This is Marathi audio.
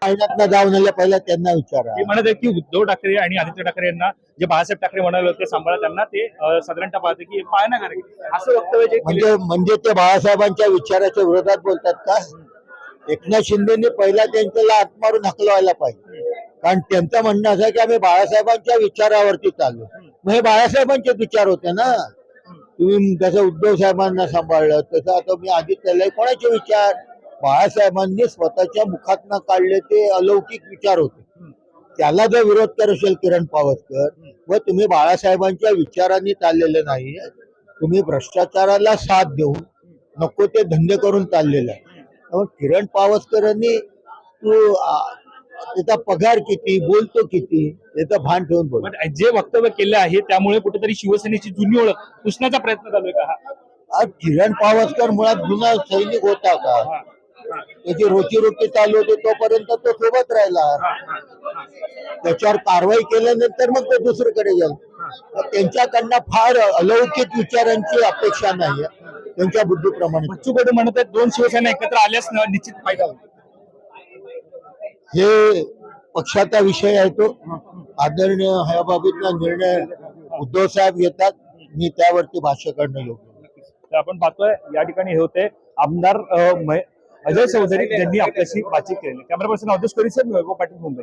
महिन्यात जाऊन आले पहिला त्यांना विचारा. ते म्हणत आहे की उद्धव ठाकरे आणि आदित्य ठाकरे यांना जे बाळासाहेब ठाकरे म्हणाले होते सांभाळा त्यांना ते साधारणतः पाहते की पाळणा करे असं वक्तव्य जे म्हणजे ते बाळासाहेबांच्या विचाराच्या विरोधात बोलतात का? एकनाथ शिंदेनी पहिला त्यांच्याला आत्मारून हकलवायला पाहिजे, कारण त्यांचं म्हणणं असं की आम्ही बाळासाहेबांच्या विचारावरती चाललो. मग हे बाळासाहेबांचे विचार होते ना. तुम्ही जसं उद्धव साहेबांना सांभाळलं तसं आता मी आदित्यला कोणाचे विचार? बाळासाहेबांनी स्वतःच्या मुखातनं काढले ते अलौकिक विचार होते. त्याला जर विरोध करशील किरण पावसकर व तुम्ही बाळासाहेबांच्या विचारांनी चाललेलं नाही, तुम्ही भ्रष्टाचाराला साथ देऊन नको ते धंदे करून चाललेलं आहे. किरण पावसकरांनी तू त्याचा पगार किती, बोलतो किती, याचं भान ठेवून बोल. जे वक्तव्य केलं आहे त्यामुळे कुठेतरी शिवसेनेची जुनी ओळख पुसण्याचा प्रयत्न चालू आहे का? आज किरण पावसकर मुळात जुना सैनिक होता का? त्याची रोजीरोटी चालू होती तोपर्यंत तो सोबत राहिला. त्याच्यावर कारवाई केल्यानंतर मग तो दुसरीकडे गेला. त्यांच्याकडनं फार अलौकिक विचारांची अपेक्षा नाही त्यांच्या बुद्धीप्रमाणे. बच्चू कडू म्हणत आहेत 2 शिवसेना एकत्र आल्यास निश्चित फायदा होईल. हे पक्षाचा विषय आहे. तो आदरणीय ह्या बाबतीतला निर्णय उद्धव साहेब घेतात. मी त्यावरती भाष्य करणं योग्य. आपण पाहतोय या ठिकाणी हे होते आमदार अजय चौधरी यांनी आपल्याशी बातचीत केली. कॅमेरा पर्सन अवधेश कोरी, वैभव पाटील, मुंबई.